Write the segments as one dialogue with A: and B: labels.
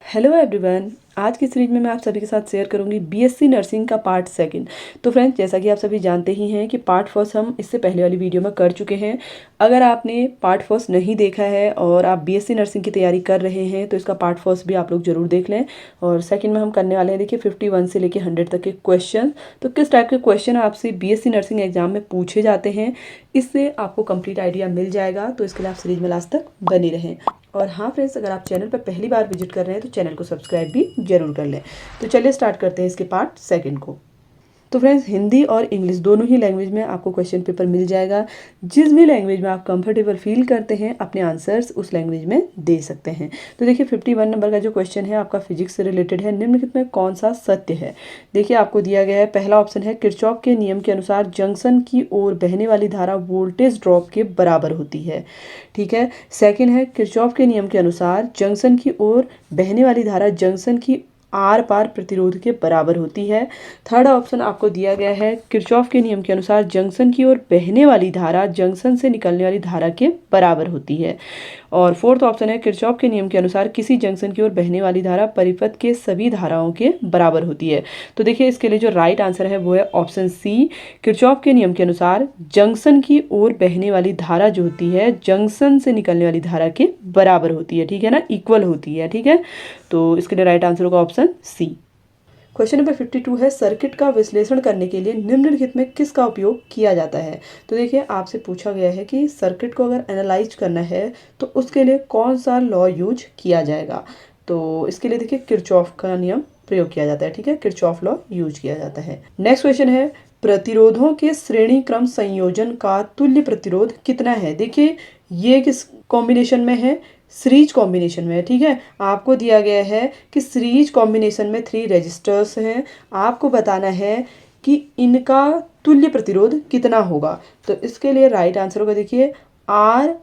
A: Hello everyone. आज की series में मैं आप सभी के साथ शेयर करूंगी बीएससी नर्सिंग का पार्ट सेकंड। तो फ्रेंड्स, जैसा कि आप सभी जानते ही हैं कि पार्ट फर्स्ट हम इससे पहले वाली वीडियो में कर चुके हैं। अगर आपने पार्ट फर्स्ट नहीं देखा है और आप बीएससी नर्सिंग की तैयारी कर रहे हैं तो इसका पार्ट फर्स्ट भी आप लोग जरूर देख लें। और सेकंड में हम करने वाले हैं, देखिए 51 से लेकर 100 तक के क्वेश्चन। तो किस टाइप के क्वेश्चन आपसे बीएससी नर्सिंग एग्जाम में पूछे जाते हैं, इससे आपको कंप्लीट आइडिया मिल जाएगा। तो इसके लिए आप सीरीज में लास्ट तक बने रहें। और हाँ फ्रेंड्स, अगर आप चैनल पर पहली बार विजिट कर रहे हैं तो चैनल को सब्सक्राइब भी जरूर कर लें। तो चलिए स्टार्ट करते हैं इसके पार्ट सेकंड को। तो फ्रेंड्स, हिंदी और इंग्लिश दोनों ही लैंग्वेज में आपको क्वेश्चन पेपर मिल जाएगा। जिस भी लैंग्वेज में आप कंफर्टेबल फील करते हैं अपने आंसर्स उस लैंग्वेज में दे सकते हैं। तो देखिए 51 नंबर का जो क्वेश्चन है आपका फिजिक्स से रिलेटेड है। निम्नलिखित में कौन सा सत्य है। देखिए आपको दिया गया है, पहला ऑप्शन है किरचॉफ के नियम के अनुसार जंक्शन की ओर बहने वाली धारा वोल्टेज ड्रॉप के बराबर होती है। ठीक है। सेकेंड है किरचॉफ के नियम के अनुसार जंक्शन की ओर बहने वाली धारा जंक्शन की आर पार प्रतिरोध के बराबर होती है। थर्ड ऑप्शन आपको दिया गया है किरचॉफ के नियम के अनुसार जंक्शन की ओर बहने वाली धारा जंक्शन से निकलने वाली धारा के बराबर होती है। और फोर्थ ऑप्शन है किरचॉफ के नियम के अनुसार किसी जंक्शन की ओर बहने वाली धारा परिपथ के सभी धाराओं के बराबर होती है। तो देखिए इसके लिए जो राइट आंसर है वो है ऑप्शन सी। किरचॉफ के नियम के अनुसार जंक्शन की ओर बहने वाली धारा जो होती है जंक्शन से निकलने वाली धारा के बराबर होती है। ठीक है ना, इक्वल होती है। ठीक है, तो इसके लिए राइट आंसर होगा ऑप्शन सी। क्वेश्चन नंबर 52 है सर्किट का विश्लेषण करने के लिए निम्नलिखित में किसका उपयोग किया जाता है। तो देखिए आपसे पूछा गया है कि सर्किट को अगर एनालाइज करना है तो उसके लिए कौन सा लॉ यूज किया जाएगा। तो इसके लिए देखिए किरचॉफ का नियम प्रयोग किया जाता है। ठीक है, किरचॉफ लॉ यूज किया जाता है। नेक्स्ट क्वेश्चन है प्रतिरोधों के श्रेणी क्रम संयोजन का तुल्य प्रतिरोध कितना है। देखिए ये किस कॉम्बिनेशन में है, सीरीज कॉम्बिनेशन में है। ठीक है, आपको दिया गया है कि सीरीज कॉम्बिनेशन में 3 रेजिस्टर्स हैं। आपको बताना है कि इनका तुल्य प्रतिरोध कितना होगा। तो इसके लिए राइट आंसर होगा, देखिए आर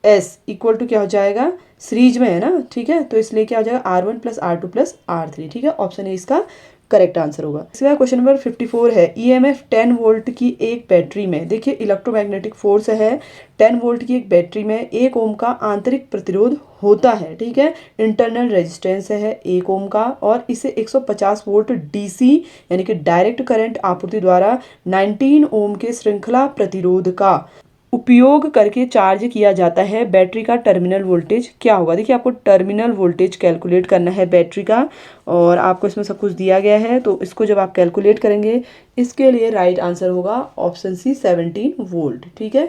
A: एस इक्वल टू क्या हो जाएगा, सीरीज में है ना। ठीक है, तो इसलिए क्या हो जाएगा R1 + R2 + R3। ठीक है, ऑप्शन ए इसका करेक्ट आंसर होगा। इसके बाद क्वेश्चन नंबर 54 है ईएमएफ 10 वोल्ट की एक बैटरी में, देखिए इलेक्ट्रोमैग्नेटिक फोर्स है 10 वोल्ट की एक बैटरी में 1 ओम का आंतरिक प्रतिरोध होता है। ठीक है, इंटरनल रेजिस्टेंस है 1 ओम का और इसे 150 वोल्ट डीसी यानी कि डायरेक्ट करंट आपूर्ति द्वारा 19 ओम के श्रृंखला प्रतिरोध का उपयोग करके चार्ज किया जाता है। बैटरी का टर्मिनल वोल्टेज क्या होगा। देखिए आपको टर्मिनल वोल्टेज कैलकुलेट करना है बैटरी का और आपको इसमें सब कुछ दिया गया है। तो इसको जब आप कैलकुलेट करेंगे इसके लिए राइट आंसर होगा ऑप्शन सी 17 वोल्ट। ठीक है।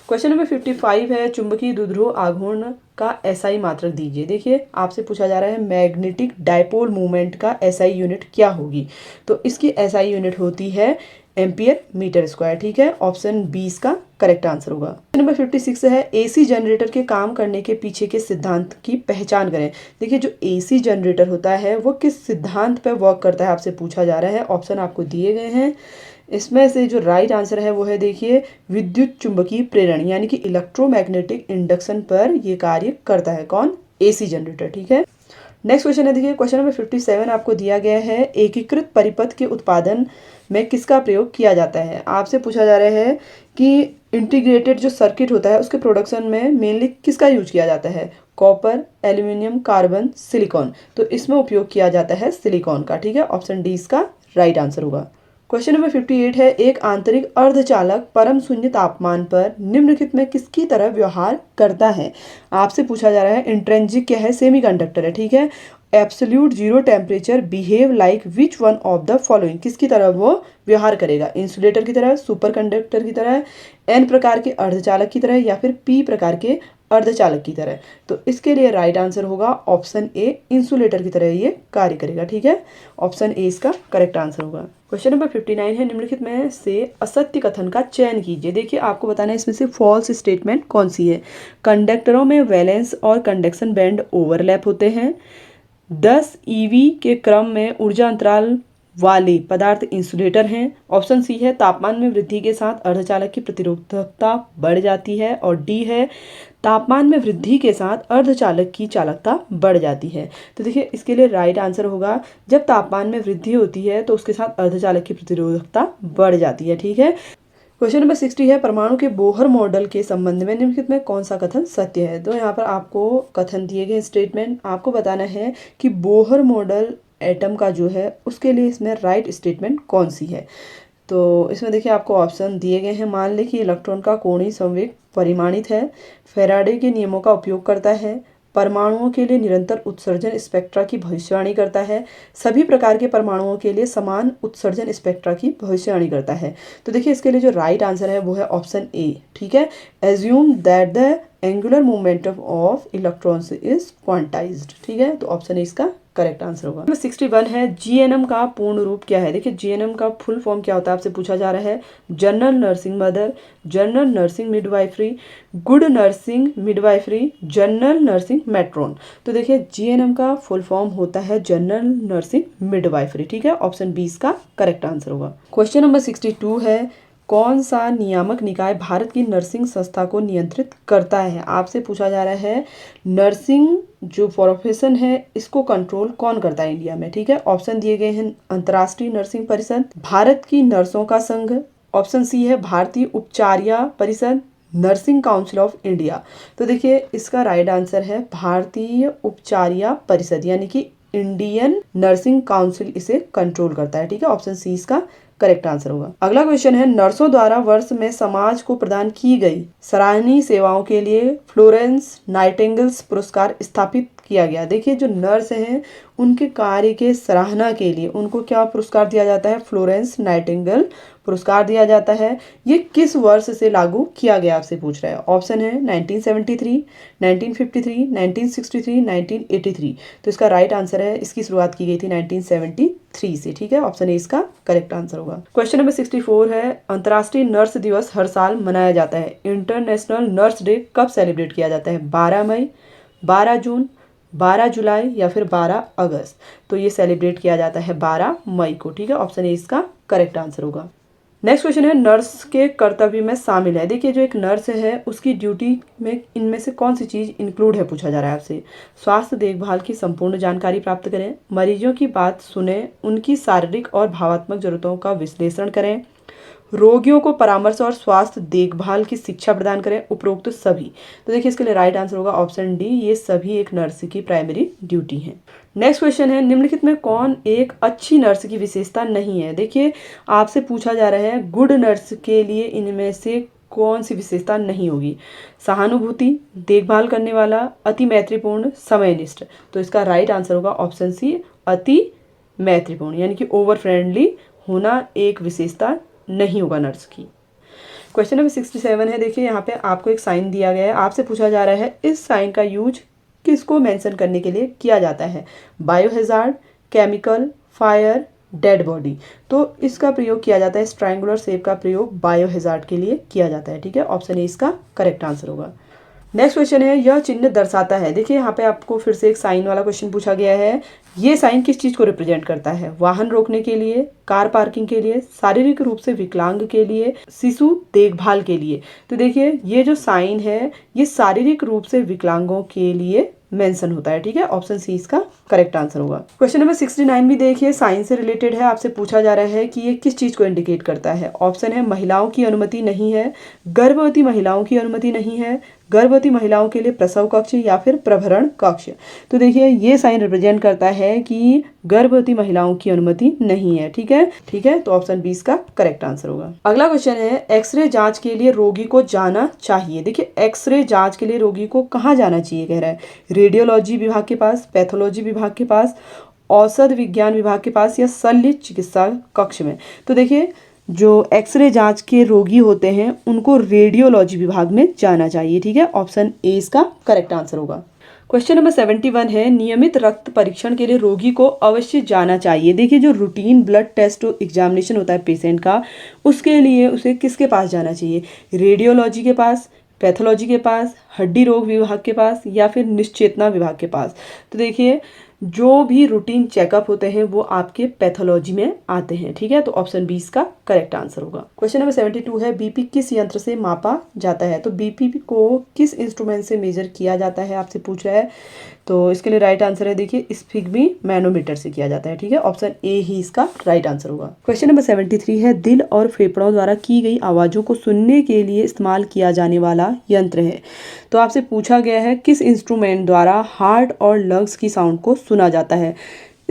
A: क्वेश्चन नंबर 55 है चुंबकीय द्विध्रुव आघूर्ण का एसआई मात्रक दीजिए। देखिए आपसे पूछा जा रहा है मैग्नेटिक डायपोल मूवमेंट का एसआई यूनिट क्या होगी। तो इसकी एसआई यूनिट होती है एम्पियर मीटर स्क्वायर। ठीक है, ऑप्शन बी इसका करेक्ट आंसर होगा। नंबर 56 है एसी जनरेटर के काम करने के पीछे के सिद्धांत की पहचान करें। देखिए जो एसी जनरेटर होता है वो किस सिद्धांत पर वर्क करता है आपसे पूछा जा रहा है। ऑप्शन आपको दिए गए हैं, इसमें से जो राइट आंसर है वो है देखिए विद्युत चुंबकीय प्रेरण यानी कि इलेक्ट्रोमैग्नेटिक इंडक्शन पर ये कार्य करता है। कौन, एसी जनरेटर। ठीक है। नेक्स्ट क्वेश्चन है, देखिए क्वेश्चन नंबर 57 आपको दिया गया है एकीकृत परिपथ के उत्पादन में किसका प्रयोग किया जाता है। आपसे पूछा जा रहा है कि इंटीग्रेटेड जो सर्किट होता है उसके प्रोडक्शन में मेनली किसका यूज किया जाता है, कॉपर, एल्यूमिनियम, कार्बन, सिलिकॉन। तो इसमें उपयोग किया जाता है सिलिकॉन का। ठीक है, ऑप्शन डी इसका राइट आंसर होगा। क्वेश्चन नंबर 58 है एक आंतरिक अर्धचालक परम शून्य तापमान पर निम्नलिखित में किसकी तरह व्यवहार करता है। आपसे पूछा जा रहा है इंट्रिंसिक क्या है, सेमीकंडक्टर है। ठीक है, absolute zero temperature behave like which one of the following, किसकी तरह वो व्यवहार करेगा, इंसुलेटर की तरह, सुपर कंडक्टर की तरह, एन प्रकार के अर्धचालक की तरह या फिर पी प्रकार के अर्धचालक की तरह। तो इसके लिए राइट आंसर होगा ऑप्शन ए, इंसुलेटर की तरह ये कार्य करेगा। ठीक है, ऑप्शन ए इसका करेक्ट आंसर होगा। क्वेश्चन नंबर 59 है निम्नलिखित में से असत्य कथन का चयन कीजिए। देखिए आपको बताना है इसमें से फॉल्स स्टेटमेंट कौन सी है। कंडक्टरों में वैलेंस और कंडक्शन बैंड ओवरलैप होते हैं। 10 ईवी के क्रम में ऊर्जा अंतराल वाले पदार्थ इंसुलेटर हैं। ऑप्शन सी है तापमान में वृद्धि के साथ अर्धचालक की प्रतिरोधकता बढ़ जाती है। और डी है तापमान में वृद्धि के साथ अर्धचालक की चालकता बढ़ जाती है। तो देखिए इसके लिए राइट आंसर होगा जब तापमान में वृद्धि होती है तो उसके साथ अर्धचालक की प्रतिरोधकता बढ़ जाती है। ठीक है, क्वेश्चन नंबर 60 है, परमाणु के बोहर मॉडल के संबंध में निम्नलिखित में कौन सा कथन सत्य है। तो यहाँ पर आपको कथन दिए गए स्टेटमेंट, आपको बताना है कि बोहर मॉडल एटम का जो है उसके लिए इसमें राइट स्टेटमेंट कौन सी है। तो इसमें देखिए आपको ऑप्शन दिए गए हैं। मान लें कि इलेक्ट्रॉन का कोणीय संवेग परिमाणित है, फैराडे के नियमों का उपयोग करता है, परमाणुओं के लिए निरंतर उत्सर्जन स्पेक्ट्रा की भविष्यवाणी करता है, सभी प्रकार के परमाणुओं के लिए समान उत्सर्जन स्पेक्ट्रा की भविष्यवाणी करता है। तो देखिए इसके लिए जो राइट आंसर है वो है ऑप्शन ए। ठीक है, assume that the angular momentum of electrons is quantized. ठीक है, तो ऑप्शन ए इसका करेक्ट आंसर होगा। 61 है, जीएनएम का पूर्ण रूप क्या है। देखिए जीएनएम का फुल फॉर्म क्या होता है आपसे पूछा जा रहा है। General nursing mother, general nursing midwifery, good nursing midwifery, general nursing matron. तो देखिए जीएनएम का फुल फॉर्म होता है जनरल नर्सिंग मिडवाइफरी। ठीक है, ऑप्शन बी इसका करेक्ट आंसर होगा। क्वेश्चन नंबर 62 है, कौन सा नियामक निकाय भारत की नर्सिंग संस्था को नियंत्रित करता है। आपसे पूछा जा रहा है नर्सिंग जो प्रोफेशन है इसको कंट्रोल कौन करता है इंडिया में। ठीक है, ऑप्शन दिए गए हैं अंतर्राष्ट्रीय नर्सिंग परिषद, भारत की नर्सों का संघ, ऑप्शन सी है भारतीय उपचारिया परिषद, नर्सिंग काउंसिल ऑफ इंडिया। तो देखिए इसका राइट आंसर है भारतीय उपचारिया परिषद, यानी कि इंडियन नर्सिंग काउंसिल इसे कंट्रोल करता है। ठीक है, ऑप्शन सी इसका करेक्ट आंसर होगा। अगला क्वेश्चन है, नर्सों द्वारा वर्ष में समाज को प्रदान की गई सराहनीय सेवाओं के लिए फ्लोरेंस नाइटिंगेल्स पुरस्कार स्थापित किया गया। देखिए जो नर्स हैं उनके कार्य के सराहना के लिए उनको क्या पुरस्कार दिया जाता है, फ्लोरेंस नाइटिंगेल पुरस्कार दिया जाता है। ये किस वर्ष से लागू किया गया आपसे पूछ रहा है। ऑप्शन है 1973, 1953, 1963, 1983। तो इसका राइट आंसर है, इसकी शुरुआत की गई थी 1973 से। ठीक है, ऑप्शन ए इसका करेक्ट आंसर होगा। क्वेश्चन नंबर 64 है, अंतर्राष्ट्रीय नर्स दिवस हर साल मनाया जाता है। इंटरनेशनल नर्स डे कब सेलिब्रेट किया जाता है, 12 मई, 12 जून, 12 जुलाई या फिर 12 अगस्त। तो ये सेलिब्रेट किया जाता है 12 मई को। ठीक है, ऑप्शन ए इसका करेक्ट आंसर होगा। नेक्स्ट क्वेश्चन है, नर्स के कर्तव्य में शामिल है। देखिए जो एक नर्स है उसकी ड्यूटी में इनमें से कौन सी चीज़ इंक्लूड है पूछा जा रहा है आपसे। स्वास्थ्य देखभाल की संपूर्ण जानकारी प्राप्त करें, मरीजों की बात सुने, उनकी शारीरिक और भावात्मक जरूरतों का विश्लेषण करें, रोगियों को परामर्श और स्वास्थ्य देखभाल की शिक्षा प्रदान करें, उपरोक्त सभी। तो देखिए इसके लिए राइट आंसर होगा ऑप्शन डी, ये सभी एक नर्स की प्राइमरी ड्यूटी है। नेक्स्ट क्वेश्चन है, निम्नलिखित में कौन एक अच्छी नर्स की विशेषता नहीं है। देखिए आपसे पूछा जा रहा है गुड नर्स के लिए इनमें से कौन सी विशेषता नहीं होगी। सहानुभूति, देखभाल करने वाला, अति मैत्रीपूर्ण, समयनिष्ठ। तो इसका राइट आंसर होगा ऑप्शन सी, अति मैत्रीपूर्ण, यानी कि ओवर फ्रेंडली होना एक विशेषता नहीं होगा नर्स की। क्वेश्चन नंबर 67 है, देखिए यहाँ पे आपको एक साइन दिया गया है। आपसे पूछा जा रहा है इस साइन का यूज किसको मेंशन करने के लिए किया जाता है, बायोहैजार्ड, केमिकल, फायर, डेड बॉडी। तो इसका प्रयोग किया जाता है, इस ट्रायंगुलर शेप का प्रयोग बायोहैजार्ड के लिए किया जाता है। ठीक है, ऑप्शन ए इसका करेक्ट आंसर होगा। नेक्स्ट क्वेश्चन है, यह चिन्ह दर्शाता है। देखिए यहाँ पे आपको फिर से एक साइन वाला क्वेश्चन पूछा गया है। ये साइन किस चीज़ को रिप्रेजेंट करता है, वाहन रोकने के लिए, कार पार्किंग के लिए, शारीरिक रूप से विकलांग के लिए, शिशु देखभाल के लिए। तो देखिए ये जो साइन है ये शारीरिक रूप से विकलांगों के लिए मेंशन होता है। ठीक है, ऑप्शन सी इसका करेक्ट आंसर होगा। क्वेश्चन नंबर 69 भी देखिए साइंस से रिलेटेड है। आपसे पूछा जा रहा है कि ये किस चीज़ को इंडिकेट करता है। ऑप्शन है महिलाओं की अनुमति नहीं है, गर्भवती महिलाओं की अनुमति नहीं है, गर्भवती महिलाओं के लिए प्रसव कक्ष या फिर प्रभरण कक्ष। तो देखिए ये साइन रिप्रेजेंट करता है कि गर्भवती महिलाओं की अनुमति नहीं है। ठीक है, तो ऑप्शन बी इसका करेक्ट आंसर होगा। अगला क्वेश्चन है, एक्सरे जांच के लिए रोगी को जाना चाहिए। देखिए एक्सरे जांच के लिए रोगी को कहाँ जाना चाहिए कह रहा है, रेडियोलॉजी विभाग के पास, पैथोलॉजी विभाग के पास, औषध विज्ञान विभाग के पास या शल्य चिकित्सा कक्ष में। तो देखिए जो एक्सरे जांच के रोगी होते हैं उनको रेडियोलॉजी विभाग में जाना चाहिए। ठीक है, ऑप्शन ए इसका करेक्ट आंसर होगा। क्वेश्चन नंबर 71 है, नियमित रक्त परीक्षण के लिए रोगी को अवश्य जाना चाहिए। देखिए जो रूटीन ब्लड टेस्ट एग्जामिनेशन होता है पेशेंट का, उसके लिए उसे किसके पास जाना चाहिए, रेडियोलॉजी के पास, पैथोलॉजी के पास, हड्डी रोग विभाग के पास या फिर निश्चेतना विभाग के पास। तो देखिए जो भी रूटीन चेकअप होते हैं वो आपके पैथोलॉजी में आते हैं। ठीक है, तो ऑप्शन बी इसका करेक्ट आंसर होगा। क्वेश्चन नंबर 72 है, बीपी किस यंत्र से मापा जाता है। तो बीपी को किस इंस्ट्रूमेंट से मेजर किया जाता है आपसे पूछ रहा है, तो इसके लिए राइट आंसर है देखिए स्फिग्मी मैनोमीटर से किया जाता है, ठीक है। ऑप्शन ए ही इसका राइट आंसर होगा। क्वेश्चन नंबर 73 है दिल और फेफड़ों द्वारा की गई आवाज़ों को सुनने के लिए इस्तेमाल किया जाने वाला यंत्र है। तो आपसे पूछा गया है किस इंस्ट्रूमेंट द्वारा हार्ट और लंग्स की साउंड को सुना जाता है।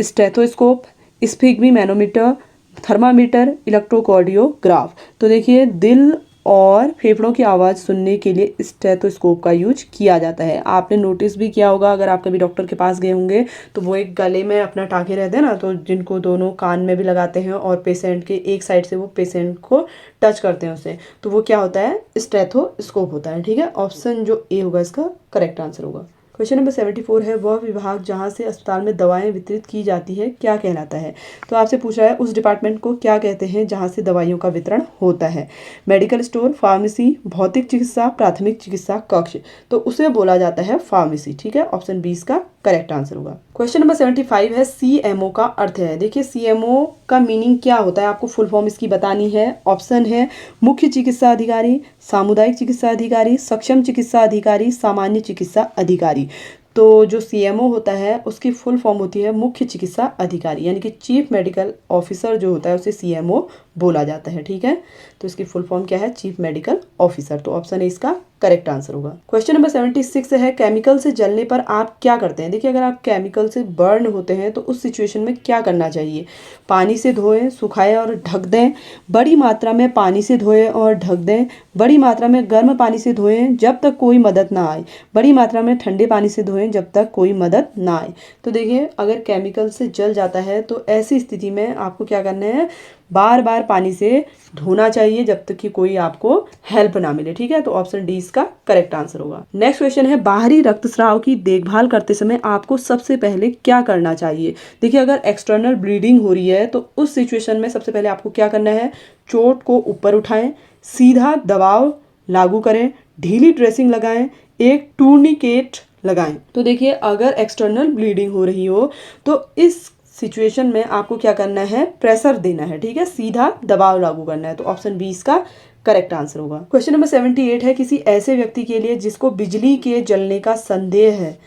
A: Stethoscope, sphygmomanometer, thermometer, electrocardiograph. तो देखिए दिल और फेफड़ों की आवाज़ सुनने के लिए स्टेथोस्कोप का यूज किया जाता है। आपने नोटिस भी किया होगा अगर आप कभी डॉक्टर के पास गए होंगे तो वो एक गले में अपना टाँके रहते हैं ना, तो जिनको दोनों कान में भी लगाते हैं और पेशेंट के एक साइड से वो पेशेंट को टच करते हैं उससे, तो वो क्या होता है स्टेथोस्कोप होता है, ठीक है। ऑप्शन जो ए होगा इसका करेक्ट आंसर होगा। क्वेश्चन नंबर 74 है वह विभाग जहां से अस्पताल में दवाएं वितरित की जाती है क्या कहलाता है। तो आपसे पूछ रहा है उस डिपार्टमेंट को क्या कहते हैं जहां से दवाइयों का वितरण होता है। मेडिकल स्टोर, फार्मेसी, भौतिक चिकित्सा, प्राथमिक चिकित्सा कक्ष। तो उसे बोला जाता है फार्मेसी, ठीक है। ऑप्शन 20 का करेक्ट आंसर होगा। क्वेश्चन नंबर 75 है सीएमओ का अर्थ है। देखिए सीएमओ का मीनिंग क्या होता है, आपको फुल फॉर्म इसकी बतानी है। ऑप्शन है मुख्य चिकित्सा अधिकारी, सामुदायिक चिकित्सा अधिकारी, सक्षम चिकित्सा अधिकारी, सामान्य चिकित्सा अधिकारी। तो जो सीएमओ होता है उसकी फुल फॉर्म होती है मुख्य चिकित्सा अधिकारी, यानी कि चीफ मेडिकल ऑफिसर जो होता है उसे सीएमओ बोला जाता है, ठीक है। तो इसकी फुल फॉर्म क्या है, चीफ मेडिकल ऑफिसर। तो ऑप्शन है इसका करेक्ट आंसर होगा। क्वेश्चन नंबर 76 है केमिकल से जलने पर आप क्या करते हैं। देखिए अगर आप केमिकल से बर्न होते हैं तो उस सिचुएशन में क्या करना चाहिए। पानी से धोएं, सुखाएं और ढक दें, बड़ी मात्रा में पानी से धोएं और ढक दें, बड़ी मात्रा में गर्म पानी से धोएं जब तक कोई मदद ना आए, बड़ी मात्रा में ठंडे पानी से धोएं जब तक कोई मदद ना आए। तो देखिए अगर केमिकल से जल जाता है तो ऐसी स्थिति में आपको क्या करना है, बार बार पानी से धोना चाहिए जब तक कि कोई आपको हेल्प ना मिले, ठीक है। तो ऑप्शन डी इसका करेक्ट आंसर होगा। नेक्स्ट क्वेश्चन है बाहरी रक्तस्राव की देखभाल करते समय आपको सबसे पहले क्या करना चाहिए। देखिए अगर एक्सटर्नल ब्लीडिंग हो रही है तो उस सिचुएशन में सबसे पहले आपको क्या करना है, चोट को ऊपर उठाएं, सीधा दबाव लागू करें, ढीली ड्रेसिंग लगाएं, एक टूर्निकेट लगाएं। तो देखिए अगर एक्सटर्नल ब्लीडिंग हो रही हो तो इस सिचुएशन में आपको क्या करना है, प्रेशर देना है, ठीक है, सीधा दबाव लागू करना है। तो ऑप्शन 20 का करेक्ट आंसर होगा। क्वेश्चन नंबर 78 है किसी ऐसे व्यक्ति के लिए जिसको बिजली के जलने का संदेह है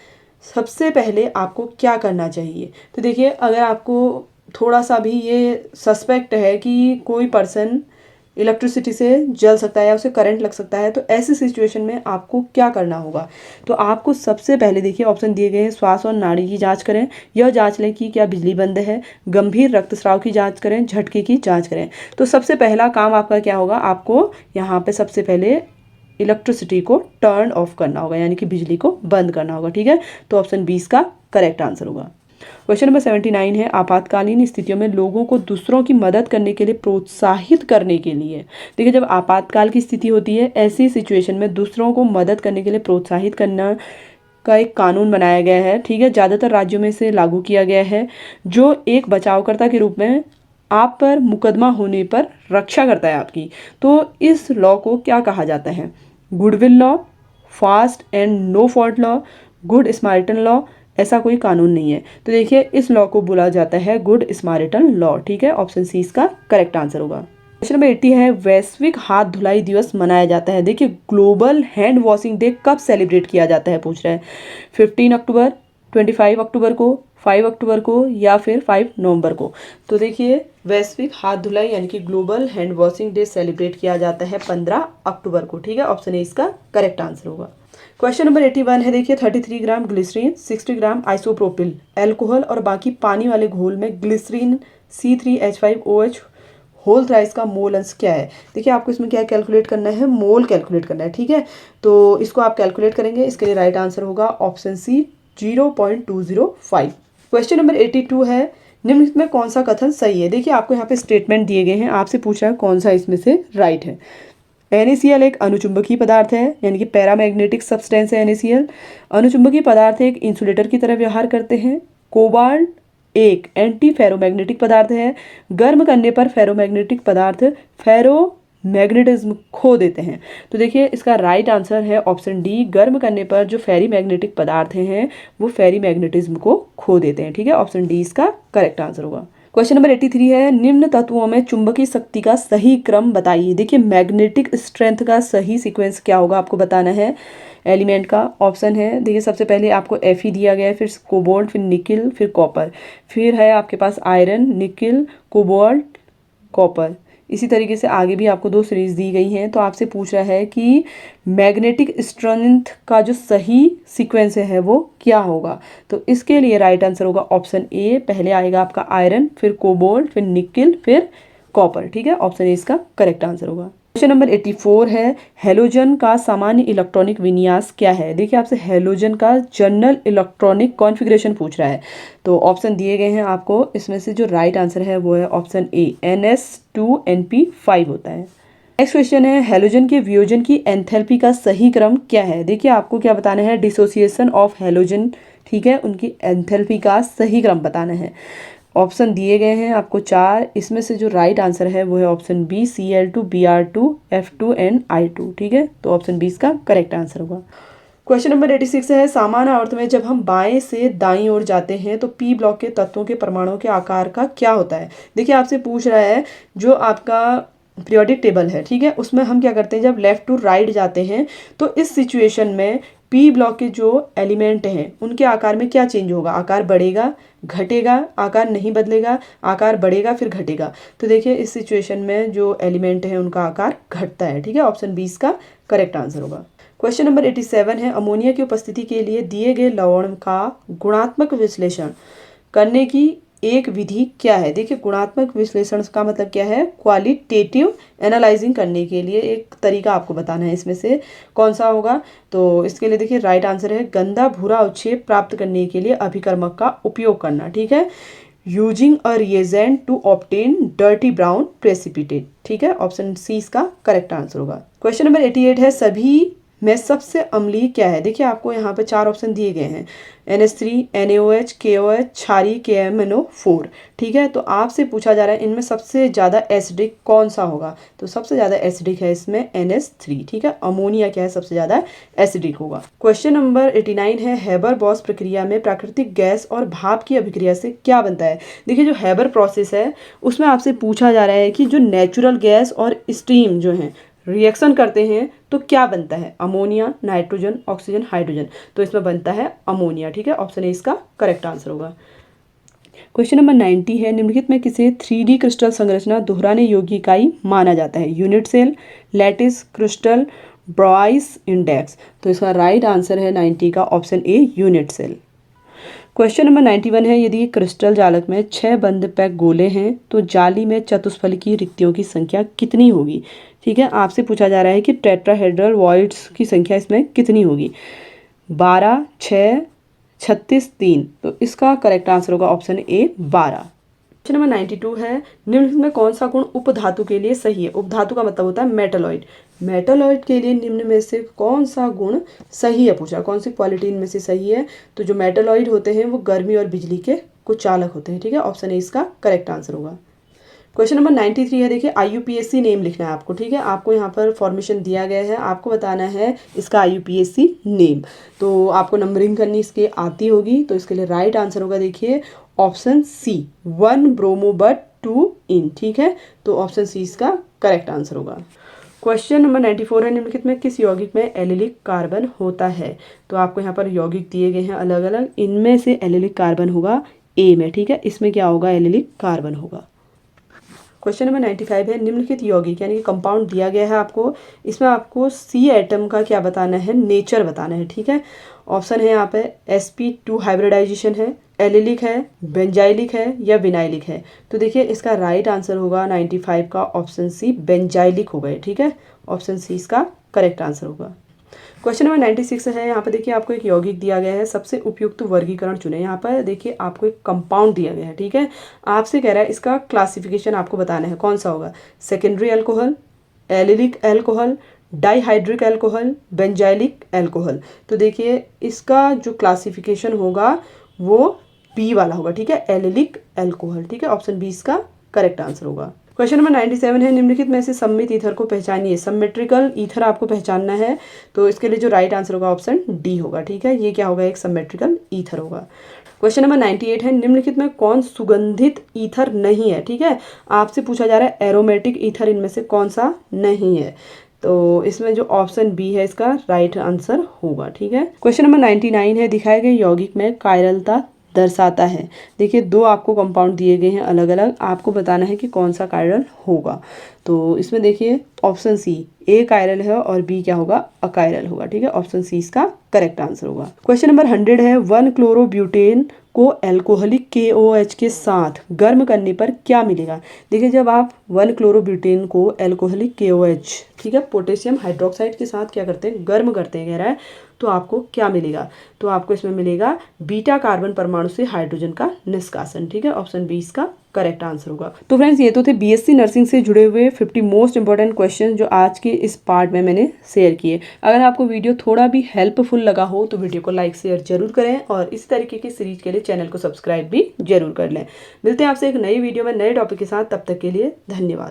A: सबसे पहले आपको क्या करना चाहिए। तो देखिए अगर आपको थोड़ा सा भी ये सस्पेक्ट है कि कोई पर्सन इलेक्ट्रिसिटी से जल सकता है या उसे करंट लग सकता है तो ऐसी सिचुएशन में आपको क्या करना होगा। तो आपको सबसे पहले देखिए ऑप्शन दिए गए हैं, श्वास और नाड़ी की जांच करें, यह जांच लें कि क्या बिजली बंद है, गंभीर रक्तस्राव की जांच करें, झटके की जांच करें। तो सबसे पहला काम आपका क्या होगा, आपको यहाँ पे सबसे पहले इलेक्ट्रिसिटी को टर्न ऑफ करना होगा, यानी कि बिजली को बंद करना होगा, ठीक है। तो ऑप्शन 20 का करेक्ट आंसर होगा। क्वेश्चन नंबर 79 है आपातकालीन स्थितियों में लोगों को दूसरों की मदद करने के लिए प्रोत्साहित करने के लिए। देखिए जब आपातकाल की स्थिति होती है ऐसी सिचुएशन में दूसरों को मदद करने के लिए प्रोत्साहित करना का एक कानून बनाया गया है, ठीक है। ज़्यादातर राज्यों में इसे लागू किया गया है, जो एक बचावकर्ता के रूप में आप पर मुकदमा होने पर रक्षा करता है आपकी। तो इस लॉ को क्या कहा जाता है, goodwill law, fast and no fault law, good Samaritan law. ऐसा कोई कानून नहीं है। तो देखिए इस लॉ को बोला जाता है गुड स्मार्टन लॉ, ठीक है। ऑप्शन सी इसका करेक्ट आंसर होगा। क्वेश्चन नंबर 80 है वैश्विक हाथ धुलाई दिवस मनाया जाता है। देखिए ग्लोबल हैंड वॉशिंग डे कब सेलिब्रेट किया जाता है, पूछ रहा है। 15 अक्टूबर, 25 अक्टूबर को, 5 अक्टूबर को या फिर 5 नवंबर को। तो देखिए वैश्विक हाथ धुलाई यानी कि global hand washing day celebrate किया जाता है 15 अक्टूबर को, ठीक है। ऑप्शन ए इसका करेक्ट आंसर होगा। क्वेश्चन नंबर 81 है देखिए 33 ग्राम ग्लिसरीन, 60 ग्राम आइसोप्रोपिल अल्कोहल और बाकी पानी वाले घोल में ग्लिसरीन C3H5OH होल थ्राइस का मोल अंश क्या है। देखिए आपको इसमें क्या कैलकुलेट करना है, मोल कैलकुलेट करना है, ठीक है। तो इसको आप कैलकुलेट करेंगे, इसके लिए राइट आंसर होगा ऑप्शन सी 0.205। क्वेश्चन नंबर 82 है निम्न में कौन सा कथन सही है। देखिए आपको यहाँ पे स्टेटमेंट दिए गए हैं, आपसे पूछा है कौन सा इसमें से राइट है। NaCl एक अनुचुंबकीय पदार्थ है, यानी कि पैरामैग्नेटिक सब्सटेंस है NaCl। अनुचुंबकीय पदार्थ एक इंसुलेटर की तरह व्यवहार करते हैं। कोबाल्ट एक एंटी फेरोमैग्नेटिक पदार्थ है। गर्म करने पर फेरोमैग्नेटिक पदार्थ फेरोमैग्नेटिज्म खो देते हैं। तो देखिए इसका राइट आंसर है ऑप्शन डी, गर्म करने पर जो फेरीमैग्नेटिक पदार्थ हैं वो फेरीमैग्नेटिज्म को खो देते हैं, ठीक है। ऑप्शन डी इसका करेक्ट आंसर होगा। क्वेश्चन नंबर 83 है, निम्न तत्वों में चुंबकीय शक्ति का सही क्रम बताइए। देखिए मैग्नेटिक स्ट्रेंथ का सही सीक्वेंस क्या होगा आपको बताना है एलिमेंट का। ऑप्शन है, देखिए सबसे पहले आपको Fe दिया गया है, फिर कोबाल्ट, फिर निकिल, फिर कॉपर, फिर है आपके पास आयरन, निकिल, कोबाल्ट, कॉपर। इसी तरीके से आगे भी आपको 2 सीरीज दी गई हैं। तो आपसे पूछ रहा है कि मैग्नेटिक स्ट्रेंथ का जो सही सीक्वेंस है वो क्या होगा। तो इसके लिए राइट आंसर होगा ऑप्शन ए, पहले आएगा आपका आयरन, फिर कोबाल्ट, फिर निकिल, फिर कॉपर। ठीक है, ऑप्शन ए इसका करेक्ट आंसर होगा। क्वेश्चन नंबर 84 है, हेलोजन का सामान्य इलेक्ट्रॉनिक विन्यास क्या है। देखिए आपसे हेलोजन का जनरल इलेक्ट्रॉनिक कॉन्फ़िगरेशन पूछ रहा है। तो ऑप्शन दिए गए हैं आपको, इसमें से जो राइट आंसर है वो है ऑप्शन ए, NS2Np5 होता है। नेक्स्ट क्वेश्चन है, हेलोजन के वियोजन की एंथैल्पी का सही क्रम क्या है। देखिए आपको क्या बताना है, डिसोसिएशन ऑफ हेलोजन, ठीक है, उनकी एंथैल्पी का सही क्रम बताना है। ऑप्शन दिए गए हैं आपको 4, इसमें से जो राइट आंसर है वो है option B, Cl2, Br2, F2 and I2। ठीक है, तो ऑप्शन बी इसका करेक्ट आंसर होगा। क्वेश्चन नंबर 86 है, सामान्य अर्थ में जब हम बाएं से दाईं ओर जाते हैं तो पी ब्लॉक के तत्वों के परमाणुओं के आकार का क्या होता है। देखिए आपसे पूछ रहा है जो आपका पीरियोडिक टेबल है, ठीक है, उसमें हम क्या करते हैं जब लेफ्ट टू राइट जाते हैं तो इस सिचुएशन में पी ब्लॉक के जो एलिमेंट हैं उनके आकार में क्या चेंज होगा, आकार बढ़ेगा, घटेगा, आकार नहीं बदलेगा, आकार बढ़ेगा फिर घटेगा। तो देखिए इस सिचुएशन में जो एलिमेंट है उनका आकार घटता है। ठीक है, ऑप्शन 20 का करेक्ट आंसर होगा। क्वेश्चन नंबर 87 है, अमोनिया की उपस्थिति के लिए दिए गए लवण का गुणात्मक विश्लेषण करने की एक विधि क्या है। देखिए गुणात्मक विश्लेषण का मतलब क्या है, क्वालिटेटिव एनालाइजिंग करने के लिए एक तरीका आपको बताना है, इसमें से कौन सा होगा। तो इसके लिए देखिए राइट आंसर है, गंदा भूरा अवक्षेप प्राप्त करने के लिए अभिकर्मक का उपयोग करना। ठीक है, using a reagent to obtain dirty brown precipitate. ठीक है, ऑप्शन सी इसका करेक्ट आंसर होगा। क्वेश्चन नंबर 88 है, सभी में सबसे अम्लीय क्या है। देखिए आपको यहाँ पे 4 ऑप्शन दिए गए हैं, NH3, NaOH, KOH, क्षारीय KMnO4। ठीक है, तो आपसे पूछा जा रहा है इनमें सबसे ज़्यादा एसिडिक कौन सा होगा। तो सबसे ज़्यादा एसिडिक है इसमें NH3। ठीक है, अमोनिया क्या है सबसे ज़्यादा एसिडिक होगा। क्वेश्चन नंबर 89 है, हेबर बॉस प्रक्रिया में प्राकृतिक गैस और भाप की अभिक्रिया से क्या बनता है। देखिए जो हेबर प्रोसेस है उसमें आपसे पूछा जा रहा है कि जो नेचुरल गैस और स्टीम जो है रिएक्शन करते हैं तो क्या बनता है, अमोनिया, नाइट्रोजन, ऑक्सीजन, हाइड्रोजन। तो इसमें बनता है अमोनिया। ठीक है, ऑप्शन ए इसका करेक्ट आंसर होगा। क्वेश्चन नंबर 90 है, निम्नलिखित में किसे 3D क्रिस्टल संरचना दोहराने योग्य इकाई माना जाता है। Unit cell, lattice, crystal, Bravais index. तो इसका राइट आंसर है 90 का option A, unit cell. Question number 91 है, यदि क्रिस्टल जालक में 6 बंद पैक गोले हैं तो जाली में चतुष्फलकी की रिक्तियों की संख्या कितनी होगी। ठीक है, आपसे पूछा जा रहा है कि टेट्राहेड्रल वॉइड्स की संख्या इसमें कितनी होगी, 12, 6, 36, 3। तो इसका करेक्ट आंसर होगा ऑप्शन ए, 12। क्वेश्चन नंबर 92 है, निम्नलिखित में कौन सा गुण उपधातु के लिए सही है। उपधातु का मतलब होता है मेटलॉइड। मेटलॉइड के लिए निम्न में से कौन सा गुण सही है पूछा, कौन सी क्वालिटी इनमें से सही है। तो जो मेटलॉइड होते हैं वो गर्मी और बिजली के कुछ चालक होते हैं। ठीक है, ऑप्शन ए इसका करेक्ट आंसर होगा। क्वेश्चन नंबर 93 है, देखिए IUPAC नेम लिखना है आपको। ठीक है, आपको यहाँ पर फॉर्मेशन दिया गया है, आपको बताना है इसका IUPAC नेम। तो आपको नंबरिंग करनी इसके आती होगी। तो इसके लिए राइट आंसर होगा देखिए ऑप्शन सी, 1 ब्रोमो बट 2 इन। ठीक है, तो ऑप्शन सी इसका करेक्ट आंसर होगा। क्वेश्चन नंबर 94 है, निम्नलिखित में किस यौगिक में एलिलिक कार्बन होता है। तो आपको यहाँ पर यौगिक दिए गए हैं अलग अलग, इनमें से एलिलिक कार्बन होगा ए में। ठीक है, इसमें क्या होगा, एलिलिक कार्बन होगा। क्वेश्चन नंबर 95 है, निम्नलिखित यौगिक यानी कि कंपाउंड दिया गया है आपको, इसमें आपको C एटम का क्या बताना है, नेचर बताना है। ठीक है, ऑप्शन है यहाँ पे sp2 हाइब्रिडाइजेशन है, एलिलिक है, बेंजाइलिक है या विनाइलिक है। तो देखिए इसका राइट आंसर होगा 95 का ऑप्शन सी, बेंजाइलिक होगा। ठीक है, ऑप्शन सी इसका करेक्ट आंसर होगा। क्वेश्चन नंबर 96 है, यहाँ पर देखिए आपको एक यौगिक दिया गया है, सबसे उपयुक्त वर्गीकरण चुने। यहाँ पर देखिए आपको एक कंपाउंड दिया गया है। ठीक है, आपसे कह रहा है इसका क्लासिफिकेशन आपको बताना है कौन सा होगा, secondary alcohol, allylic alcohol, dihydric alcohol, benzylic alcohol. तो देखिए इसका जो क्लासिफिकेशन होगा वो बी वाला होगा। ठीक है, एलिलिक अल्कोहल। ठीक है, ऑप्शन बी इसका करेक्ट आंसर होगा। क्वेश्चन नंबर 97 है, निम्नलिखित में से सममित ईथर को पहचानिए। सिमेट्रिकल ईथर आपको पहचानना है, तो इसके लिए जो राइट आंसर होगा ऑप्शन डी होगा। ठीक है, ये क्या होगा, एक सिमेट्रिकल ईथर होगा। क्वेश्चन नंबर 98 है, निम्नलिखित में कौन सुगंधित ईथर नहीं है। ठीक है, आपसे पूछा जा रहा है एरोमेटिक ईथर इनमें से कौन सा नहीं है, तो इसमें जो ऑप्शन बी है इसका राइट आंसर होगा। ठीक है, क्वेश्चन नंबर 99 है, दिखाए गए यौगिक में कायरलता दर्शाता है। देखिए, दो आपको कंपाउंड दिए गए हैं अलग अलग, आपको बताना है कि कौन सा कायरल होगा। तो इसमें देखिए ऑप्शन सी ए कायरल है और बी क्या होगा, अकायरल होगा। ठीक है, ऑप्शन सी इसका करेक्ट आंसर होगा। क्वेश्चन नंबर 100 है, 1-क्लोरोब्यूटेन को अल्कोहलिक KOH के साथ गर्म करने पर क्या मिलेगा। देखिए, जब आप 1-क्लोरोब्यूटेन को अल्कोहलिक KOH, ठीक है, पोटेशियम हाइड्रोक्साइड के साथ क्या करते हैं, गर्म करते हैं, कह रहा है, तो आपको क्या मिलेगा, तो आपको इसमें मिलेगा बीटा कार्बन परमाणु से हाइड्रोजन का निष्कासन। ठीक है, ऑप्शन बी इसका करेक्ट आंसर होगा। तो फ्रेंड्स, ये तो थे BSc नर्सिंग से जुड़े हुए 50 मोस्ट इंपॉर्टेंट क्वेश्चन जो आज के इस पार्ट में मैंने शेयर किए। अगर आपको वीडियो थोड़ा भी हेल्पफुल लगा हो तो वीडियो को लाइक शेयर जरूर करें और इस तरीके की सीरीज के लिए चैनल को सब्सक्राइब भी जरूर कर लें। मिलते हैं आपसे एक नई वीडियो में नए टॉपिक के साथ, तब तक के लिए धन्यवाद।